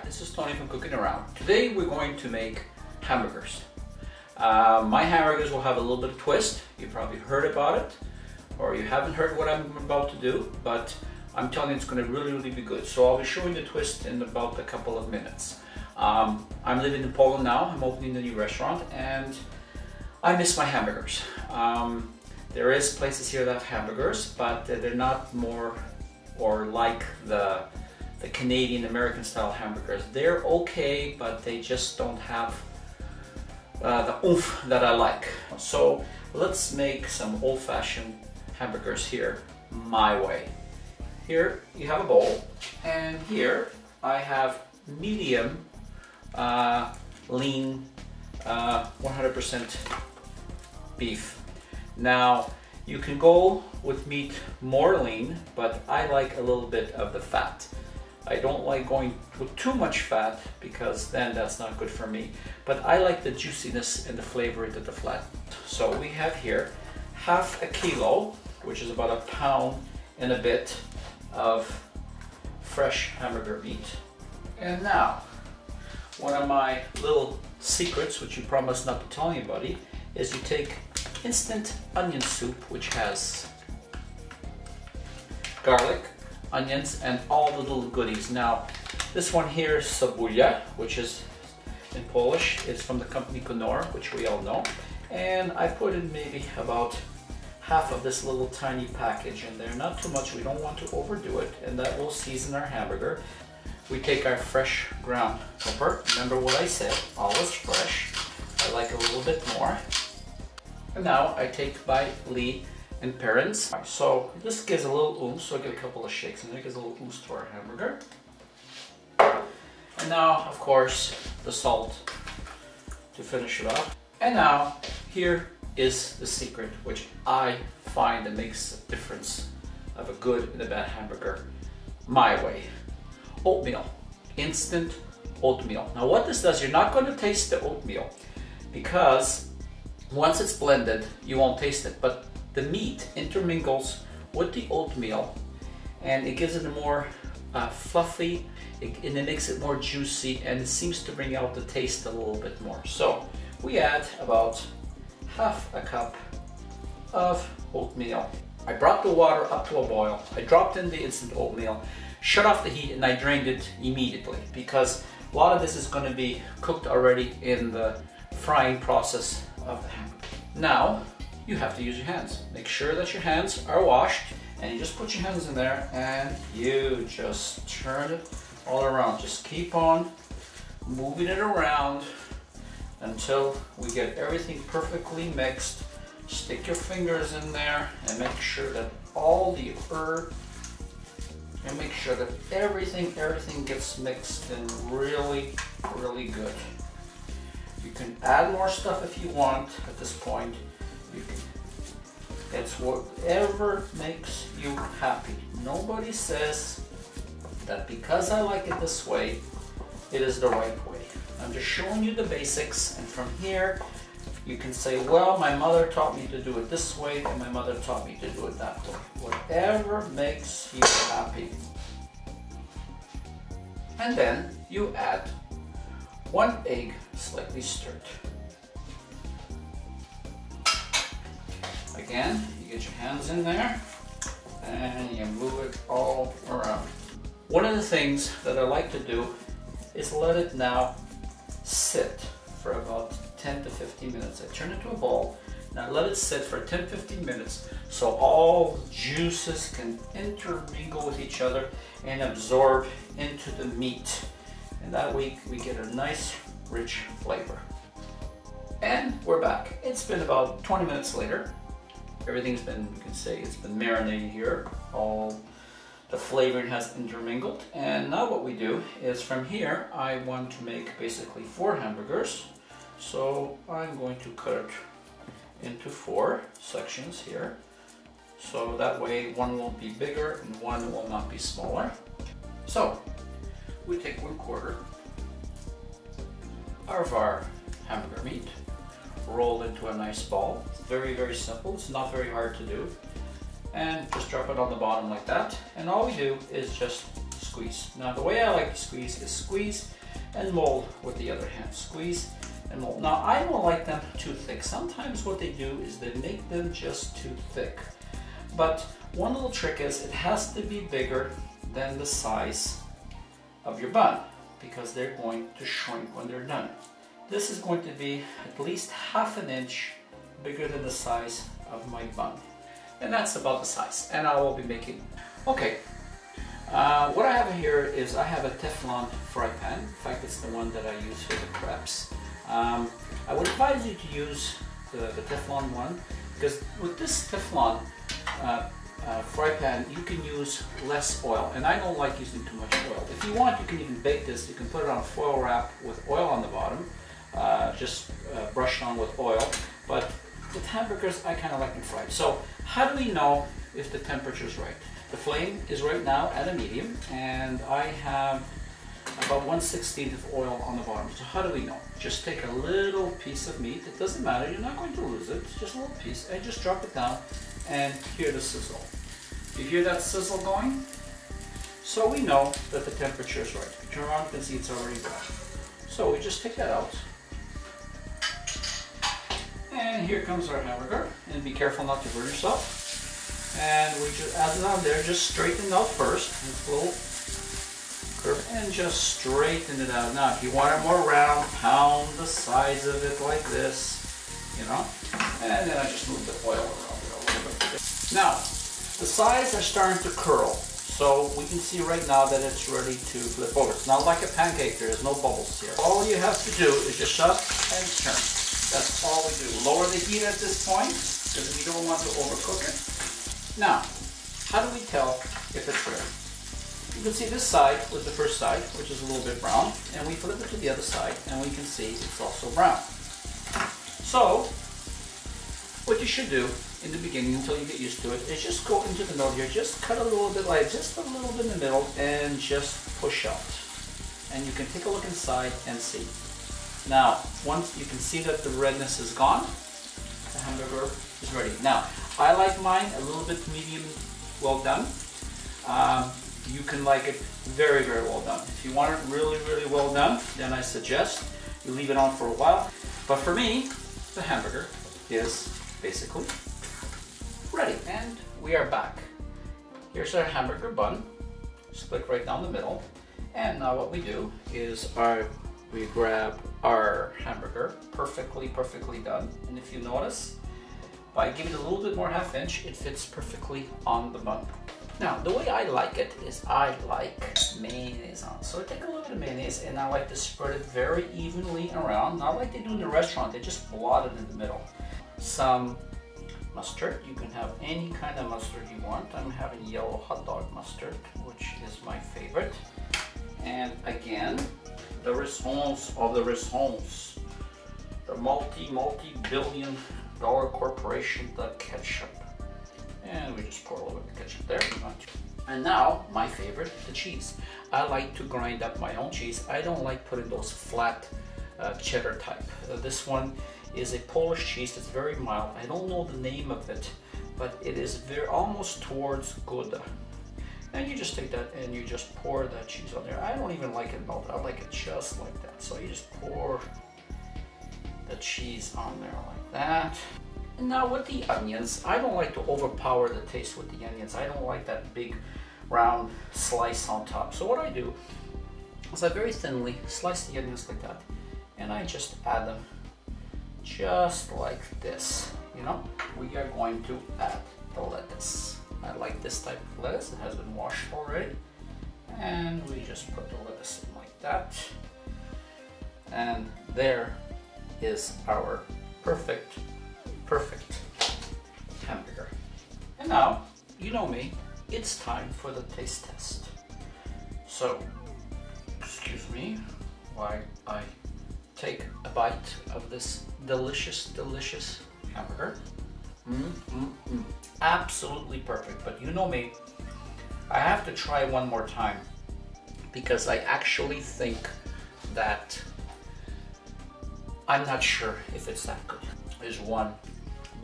this is Tony from Cooking Around. Today we're going to make hamburgers. My hamburgers will have a little bit of twist. You probably heard about it, or you haven't heard what I'm about to do, but I'm telling you it's going to really be good. So I'll be showing the twist in about a couple of minutes. I'm living in Poland now. I'm opening a new restaurant and I miss my hamburgers. There is places here that have hamburgers, but they're not more or like the Canadian American style hamburgers. They're okay, but they just don't have the oomph that I like. So let's make some old-fashioned hamburgers here my way. Here you have a bowl, and here I have medium lean 100% beef. Now you can go with meat more lean, but I like a little bit of the fat. I don't like going with too much fat because then that's not good for me. But I like the juiciness and the flavor into the flat. So we have here half a kilo, which is about a pound and a bit of fresh hamburger meat. And now, one of my little secrets, which you promised not to tell anybody, is you take instant onion soup, which has garlic, onions, and all the little goodies. Now, this one here is cebula, which is in Polish. It's from the company Knorr, which we all know. And I put in maybe about half of this little tiny package in there. Not too much, we don't want to overdo it, and that will season our hamburger. We take our fresh ground pepper. Remember what I said, always fresh. I like a little bit more. And now I take my Lee and parents. So this gives a little oomph, so I get a couple of shakes and it gives a little oomph to our hamburger. And now, of course, the salt to finish it off. And now, here is the secret, which I find that makes a difference of a good and a bad hamburger my way. Oatmeal, instant oatmeal. Now what this does, you're not going to taste the oatmeal because once it's blended, you won't taste it, but the meat intermingles with the oatmeal and it gives it a more fluffy, and it makes it more juicy, and it seems to bring out the taste a little bit more. So we add about half a cup of oatmeal. I brought the water up to a boil. I dropped in the instant oatmeal, shut off the heat, and I drained it immediately because a lot of this is going to be cooked already in the frying process of the hamburger. Now you have to use your hands. Make sure that your hands are washed, and you just put your hands in there and you just turn it all around. Just keep on moving it around until we get everything perfectly mixed. Stick your fingers in there and make sure that all the herb, and make sure that everything gets mixed in really good. You can add more stuff if you want at this point. It's whatever makes you happy. Nobody says that because I like it this way, it is the right way. I'm just showing you the basics, and from here you can say, well, my mother taught me to do it this way and my mother taught me to do it that way. Whatever makes you happy. And then you add 1 egg slightly stirred. Again, you get your hands in there and you move it all around. One of the things that I like to do is let it now sit for about 10 to 15 minutes. I turn it to a bowl. Now let it sit for 10-15 minutes so all juices can intermingle with each other and absorb into the meat. And that way we get a nice rich flavor. And we're back. It's been about 20 minutes later. Everything's been, you can say, it's been marinating here. All the flavoring has intermingled. And now what we do is from here, I want to make basically 4 hamburgers. So I'm going to cut it into 4 sections here. So that way one will be bigger and one will not be smaller. So we take 1/4 of our hamburger meat, roll into a nice ball. It's very simple. It's not very hard to do. And just drop it on the bottom like that. And all we do is just squeeze. Now the way I like to squeeze is squeeze and mold with the other hand. Squeeze and mold. Now I don't like them too thick. Sometimes what they do is they make them just too thick. But one little trick is it has to be bigger than the size of your bun, because they're going to shrink when they're done. This is going to be at least ½ an inch bigger than the size of my bun. And that's about the size. And I will be making, okay. What I have here is I have a Teflon fry pan. In fact, it's the one that I use for the crepes. I would advise you to use the Teflon one, because with this Teflon fry pan, you can use less oil, and I don't like using too much oil. If you want, you can even bake this. You can put it on foil wrap with oil on the bottom, just brushed on with oil. But with hamburgers, I kind of like them fried. So how do we know if the temperature is right? The flame is right now at a medium, and I have about 1/16 of oil on the bottom. So how do we know? Just take a little piece of meat. It doesn't matter. You're not going to lose it. It's just a little piece, and just drop it down and hear the sizzle. You hear that sizzle going? So we know that the temperature is right. If you turn around, you can see it's already brown. So we just take that out. And here comes our hamburger. And be careful not to burn yourself. And we just add it on there. Just straighten it out first. This little curve. And just straighten it out. Now, if you want it more round, pound the sides of it like this. You know? And then I just move the oil around it a little bit. Now, the sides are starting to curl, so we can see right now that it's ready to flip over. It's not like a pancake, there's no bubbles here. All you have to do is just shut and turn. That's all we do. Lower the heat at this point, because we don't want to overcook it. Now, how do we tell if it's ready? You can see this side was the first side, which is a little bit brown, and we flip it to the other side, and we can see it's also brown. So, what you should do in the beginning, until you get used to it, is just go into the middle here, just cut a little bit, like just a little bit in the middle, and just push out. And you can take a look inside and see. Now, once you can see that the redness is gone, the hamburger is ready. Now, I like mine a little bit medium well done. You can like it very, very well done. If you want it really, really well done, then I suggest you leave it on for a while. But for me, the hamburger is basically ready. And we are back. Here's our hamburger bun, split right down the middle. And now what we do is we grab our hamburger, perfectly done. And if you notice, by giving it a little bit more ½ inch, it fits perfectly on the bun. Now, the way I like it is I like mayonnaise on. So I take a little bit of mayonnaise and I like to spread it very evenly around, not like they do in the restaurant. They just blot it in the middle. Some mustard. You can have any kind of mustard you want. I'm having yellow hot dog mustard, which is my favorite. And again, the Rissons of the Rissons, the multi-billion dollar corporation, the ketchup. And we just pour a little bit of ketchup there. And now, my favorite, the cheese. I like to grind up my own cheese. I don't like putting those flat cheddar type. This one is a Polish cheese. It's very mild. I don't know the name of it, but it is very almost towards Gouda. And you just take that and you just pour that cheese on there. I don't even like it melted. I like it just like that. So you just pour the cheese on there like that. And now with the onions, I don't like to overpower the taste with the onions. I don't like that big round slice on top. So what I do is I very thinly slice the onions like that, and I just add them just like this. You know, we are going to add the lettuce. I like this type of lettuce. It has been washed already. And we just put the lettuce in like that. And there is our perfect hamburger. And now, you know me, it's time for the taste test. So, excuse me while I take a bite of this delicious hamburger. Absolutely perfect. But you know me, I have to try one more time because I actually think that I'm not sure if it's that good. There's one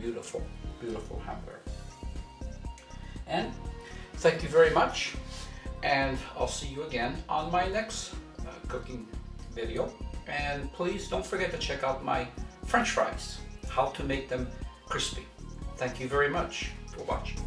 beautiful hamburger. And thank you very much. and I'll see you again on my next cooking video. And please don't forget to check out my French fries, how to make them crispy. Thank you very much for watching.